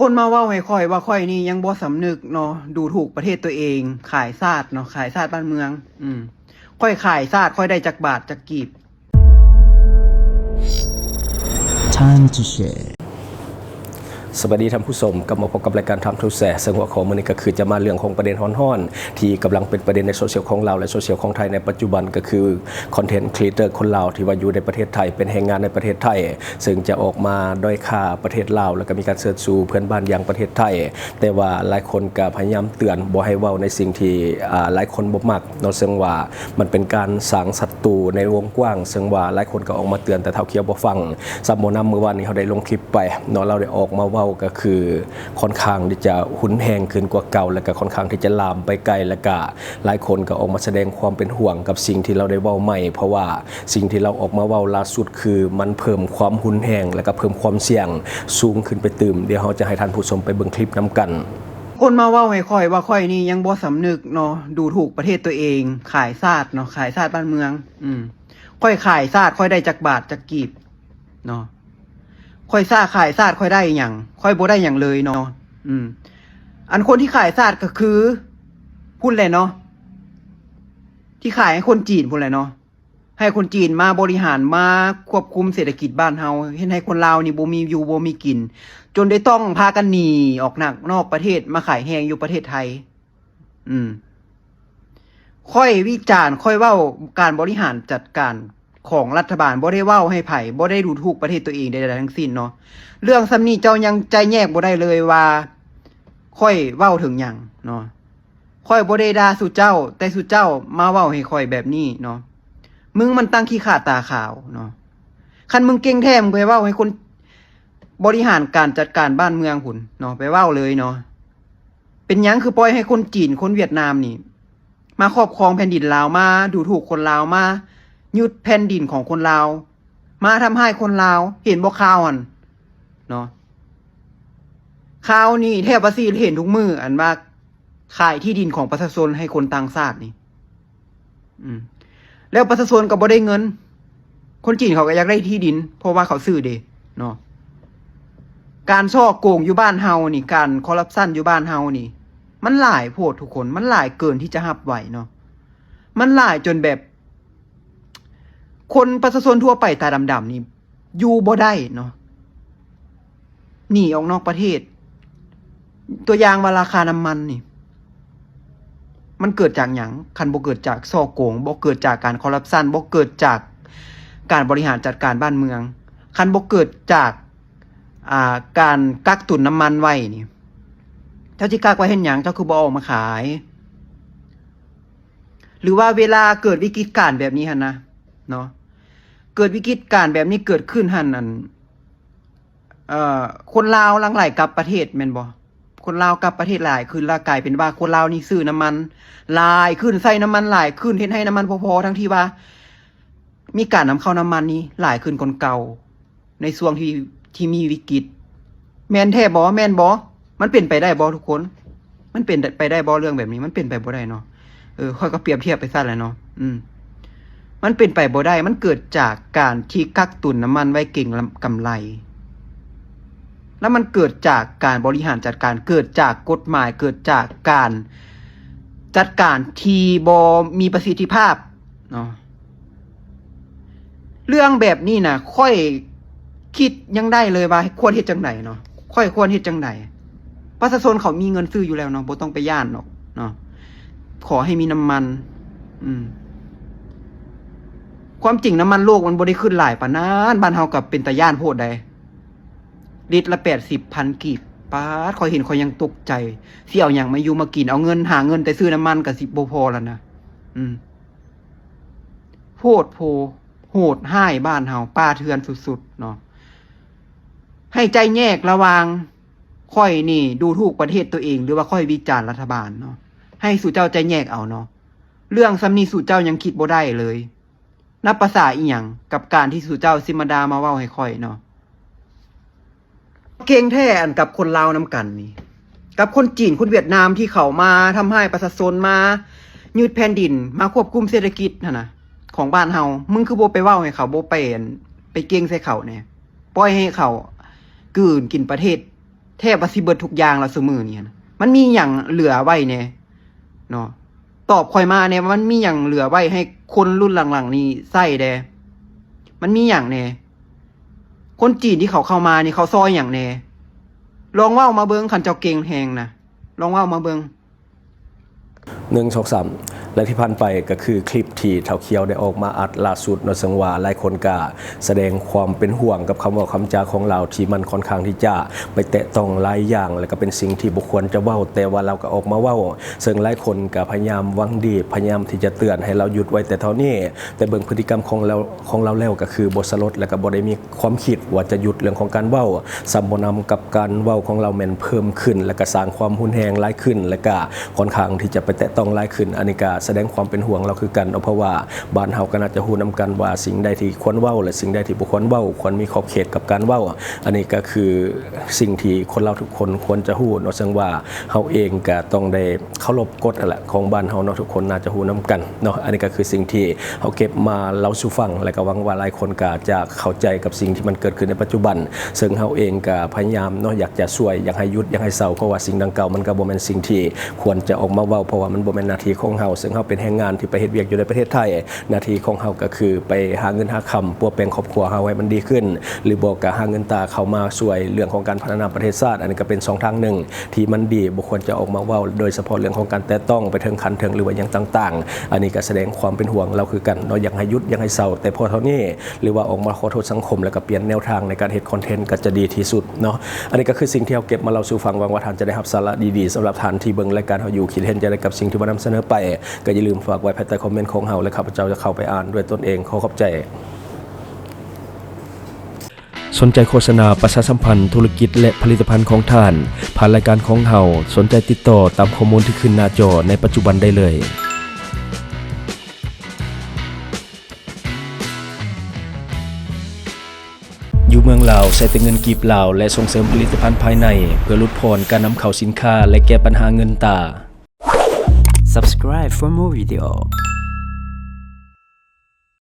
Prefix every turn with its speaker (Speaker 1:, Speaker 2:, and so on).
Speaker 1: คนมาเว้าให้ค่อยว่าค่อยนี่ยังบ่สำนึกเนาะดูถูกประเทศตัวเองขายชาติเนาะขายชาติบ้านเมืองค่อยขายชาติค่อยได้จักบาทจักกีบ
Speaker 2: Time to share
Speaker 3: สวัสดีท่านผู้ชมกลับมาพบกับรายการทำทูแสซึ่งหัวข้อมื้อนี้ก็คือจะมาเรื่องของประเด็นฮ้อนๆที่กำลังเป็นประเด็นในโซเชียลของเราและโซเชียลของไทยในปัจจุบันก็คือคอนเทนต์ครีเอเตอร์คนลาวที่ว่าอยู่ในประเทศไทยเป็นแรงงานในประเทศไทยซึ่งจะออกมาด้อยค่าประเทศลาวแล้วก็มีการเสิร์ชสู่เพื่อนบ้านอย่างประเทศไทยแต่ว่าหลายคนก็พยายามเตือนบ่ให้เว้าในสิ่งที่หลายคนบ่มักเนาะซึ่งว่ามันเป็นการสร้างศัตรูในวงกว้างซึ่งว่าหลายคนก็ออกมาเตือนแต่เท่าเคียวบ่ฟังซัมโมนำเมื่อวานนี้เขาได้ลงคลิปไปเนาะเราได้ออกมาเว้าก็คือค่อนข้างที่จะหุนแหงขึ้นกว่าเก่าแล้วก็ค่อนข้างที่จะลามไปไกลแล้วก็หลายคนก็ออกมาแสดงความเป็นห่วงกับสิ่งที่เราได้เว้าใหม่เพราะว่าสิ่งที่เราออกมาเว้าล่าสุดคือมันเพิ่มความหุนแหงแล้วก็เพิ่มความเสี่ยงสูงขึ้นไปตื่มเดี๋ยวเราจะให้ท่านผู้ชมไปเบิ่งคลิปนํกัน
Speaker 1: คนมาเว้าให้ค่อยว่าค่อยนี่ยังบ่สำนึกเนาะดูถูกประเทศตัวเองขายชาติเนาะขายชาติบ้านเมืองค่อยขายชาติค่อยได้จักบาทจักกีบเนาะค่อยซ่าขายชาติค่อยได้หยังค่อยบ่ได้หยังเลยเนาะอันคนที่ขายชาติก็คือพูดแหละเนาะที่ขายให้คนจีนพูดแหละเนาะให้คนจีนมาบริหารมาควบคุมเศรษฐกิจบ้านเฮาเฮ็ดให้คนลาวนี่บ่มีอยู่บ่มีกินจนได้ต้องพากันหนีออกนอกประเทศมาขายแฮงอยู่ประเทศไทยค่อยวิจารณ์ค่อยเว้าการบริหารจัดการของรัฐบาลบ่ได้เว้าให้ไผบ่ได้ดูถูกประเทศตัวเองใดๆทั้งสิ้นเนาะเรื่องซ้ำนี้เจ้ายังใจแยกบ่ได้เลยว่าค่อยเว้าถึงหยังเนาะค่อยบ่ได้ด่าสู่เจ้าแต่สู่เจ้ามาเว้าให้ค่อยแบบนี้เนาะมึงมันตั้งขี้ขาตาขาวเนาะคันมึงเก่งแท้มึงไปเว้าให้คนบริหารการจัดการบ้านเมืองพุ่นเนาะไปเว้าเลยเนาะเป็นหยังคือปล่อยให้คนจีนคนเวียดนามนี่มาครอบครองแผ่นดินลาวมาดูถูกคนลาวมายึดแผ่นดินของคนลาวมาทำให้คนลาวเห็นบ่ข่าวหั่นเนาะข่าวนี่แทบว่าสิเห็นทุกมื้ออันว่าขายที่ดินของประชาชนให้คนต่างชาตินี่แล้วประชาชนก็บ่ได้เงินคนจีนเขาก็อยากได้ที่ดินเพราะว่าเขาซื้อเด้เนาะการฉ้อโกงอยู่บ้านเฮานี่การคอร์รัปชันอยู่บ้านเฮานี่มันหลายโพดทุกคนมันหลายเกินที่จะรับไหวเนาะมันหลายจนแบบคนประชาชนทั่วไปตาดำๆนี่อยู่บ่ได้เนาะหนีออกนอกประเทศตัวอย่างว่าราคาน้ำมันนี่มันเกิดจากหยังคันบ่เกิดจากฉ้อโกงบ่เกิดจากการคอร์รัปชันบ่เกิดจากการบริหารจัดการบ้านเมืองคันบ่เกิดจากการกักตุนน้ำมันไว้นี่เจ้าสิกักไว้เฮ็ดหยังเจ้าคือบ่ออกมาขายหรือว่าเวลาเกิดวิกฤตการณ์แบบนี้หั่นนะเนาะเกิดวิกฤตการณ์แบบนี้เกิดขึ้นหั่นนั่นคนลาวหลั่งไหลกลับประเทศแม่นบ่คนลาวกลับประเทศหลายขึ้นแล้วกลายเป็นว่าคนลาวนี่ซื้อน้ำมันหลายขึ้นใส่น้ำมันหลายขึ้นเฮ็ดให้น้ำมันพอๆทั้งที่ว่ามีการนำเข้าน้ำมันนี้หลายขึ้นกว่าเก่าในช่วงที่มีวิกฤตแม่นแท้บ่แม่นบ่มันเป็นไปได้บ่ทุกคนมันเป็นไปได้บ่เรื่องแบบนี้มันเป็นไปบ่ได้เนาะค่อยก็เปรียบเทียบไปซะแหละเนาะมันเป็นไปบ่ได้มันเกิดจากการที่กักตุนน้ำมันไว้เก่งกำไรแล้วมันเกิดจากการบริหารจัดการเกิดจากกฎหมายเกิดจากการจัดการที่บ่มีประสิทธิภาพเนาะเรื่องแบบนี้นะค่อยคิดยังได้เลยว่าควรเฮ็ดจังไดเนาะค่อยควรเฮ็ดจังไดประชาชนเขามีเงินซื้ออยู่แล้วเนาะบ่ต้องไปย่านหรอกเนาะขอให้มีน้ำมันความจริงน้ำมันโลกมันบ่ได้ขึ้นหลายปานนั้นบ้านเฮาก็เป็นตาย่านโพดใดลิตรละ 80,000 กีบป๊าดข้อยเห็นข้อยยังตกใจสิเอาหยังมาอยู่มากินเอาเงินหาเงินแต่ซื้อน้ำมันก็สิบ่พอแล้วนะโพดโพโหดห้ายบ้านเฮาป้าเทือนสุดๆเนาะให้ใจแยกระหว่างค่อยนี่ดูถูกประเทศตัวเองหรือว่าค่อยวิจารณ์รัฐบาลเนาะให้สู่เจ้าใจแยกเอาเนาะเรื่องซ้ำนี้สู่เจ้ายังคิดบ่ได้เลยนับภาษาอีหยังกับการที่สู่เจ้าสิมาดามาเว้าให้ค่อยเนาะเก่งแท้อันกับคนลาวนำกันนี่กับคนจีนคนเวียดนามที่เขามาทำให้ประชาชนมายึดแผ่นดินมาควบคุมเศรษฐกิจนั่นน่ะของบ้านเฮามึงคือบ่ไปเว้าให้เขาบ่ไปเก่งใส่เขาแน่ปล่อยให้เขากืนกินประเทศ แทบว่าสิเบิดทุกอย่างแล้วซุมื้อนี้นะมันมีหยังเหลือไว้แน่เนาะตอบข่อยมาแน่ว่ามันมีหยังเหลือไว้ให้คนรุ่นหลังๆนี้ใช้แดมันมีหยังแน่คนจีนที่เขาเข้ามานี่เขาซอยหยังแน่ลองเว้ามาเบิ่งคันเจ้าเก่งแฮงนะลองเว้ามาเบิ่ง
Speaker 3: 1 2 3 และที่ผ่านไปก็คือคลิปที่เท่าเคียวได้ออกมาอัดล่าสุดเนาะซึ่งว่าหลายคนก็แสดงความเป็นห่วงกับคำเว้าคำจาของเราที่มันค่อนข้างที่จะไปแตะต้องหลายอย่างและก็เป็นสิ่งที่บุคคลจะเว้าแต่ว่าเราก็ออกมาเว้าซึ่งหลายคนก็พยายามหวังดีพยายามที่จะเตือนให้เราหยุดไว้แต่เท่านี้แต่เบิ่งพฤติกรรมของเราแล้วก็คือบ่สลดและก็บ่ได้มีความคิดว่าจะหยุดเรื่องของการเว้าซ้ำบ่นำกับการเว้าของเราแม่นเพิ่มขึ้นและก็สร้างความหุนแฮงหลายขึ้นและก็ค่อนข้างที่จะไปแตะต้องหลายขึ้นอันนี้ก็แสดงความเป็นห่วงเราคือกันเพราะว่าบ้านเฮาก็น่าจะฮู้นำกันว่าสิ่งใดที่ควรเว้าและสิ่งใดที่บ่ควรเว้าควรมีขอบเขตกับการเว้าอันนี้ก็คือสิ่งที่คนเราทุกคนควรจะฮู้เนาะซึ่งว่าเฮาเองก็ต้องได้เคารพกฎนั่นแหละของบ้านเฮาเนาะทุกคนน่าจะฮู้นำกันเนาะอันนี้ก็คือสิ่งที่เฮาเก็บมาเล่าสู่ฟังและก็หวังว่าหลายคนก็จะเข้าใจกับสิ่งที่มันเกิดขึ้นในปัจจุบันซึ่งเฮาเองก็พยายามเนาะอยากจะช่วยอยากให้หยุดอยากให้เศร้าเพราะว่าสิ่งดังกล่าวมันก็บ่แม่นสิ่งที่ควรจะออกมาเว้าเพราะว่ามันบ่แม่นหน้าที่ของเฮาซึ่งเฮาเป็นแรงงานที่ไปเฮ็ดเวียกอยู่ในประเทศไทยหน้าที่ของเฮาก็คือไปหาเงินหาคำปัวแปลงครอบครัวเฮาให้มันดีขึ้นหรือบอกก็หาเงินตาเข้ามาช่วยเรื่องของการพัฒนาประเทศชาติอันนี้ก็เป็น2ทางหนึ่งที่มันดีบ่ควรจะออกมาเว้าโดยเฉพาะเรื่องของการแตะต้องไปถึงขันถึงหรือว่าอย่างต่างๆอันนี้ก็แสดงความเป็นห่วงเราคือกันเนาะอยากให้หยุดอยากให้เศร้าแต่พอเท่านี้หรือว่าออกมาขอโทษสังคมแล้วก็เปลี่ยนแนวทางในการเฮ็ดคอนเทนต์ก็จะดีที่สุดเนาะอันนี้ก็คือสิ่งที่เฮาเก็บมาเล่าสู่ฟังหวังว่าท่านจะได้รับสาระดีๆสำหรับท่านที่เบิ่งรายการเฮาอยู่คิดเห็นจะได้กับสิ่งที่มานำเสนอไปก็อย่าลืมฝากไว้ภายใต้คอมเมนต์ของเฮาและข้าพเจ้าจะเข้าไปอ่านด้วยตนเองขอขอบใจสนใจโฆษณาประชาสัมพันธ์ธุรกิจและผลิตภัณฑ์ของท่านผ่านรายการของเฮาสนใจติดต่อตามข้อมูลที่ขึ้นหน้าจอในปัจจุบันได้เลยอยู่เมืองลาวใช้แต่เงินกีบลาวและส่งเสริมผลิตภัณฑ์ภายในเพื่อลดพรการนำเข้าสินค้าและแก้ปัญหาเงินตา
Speaker 2: Subscribe for more video.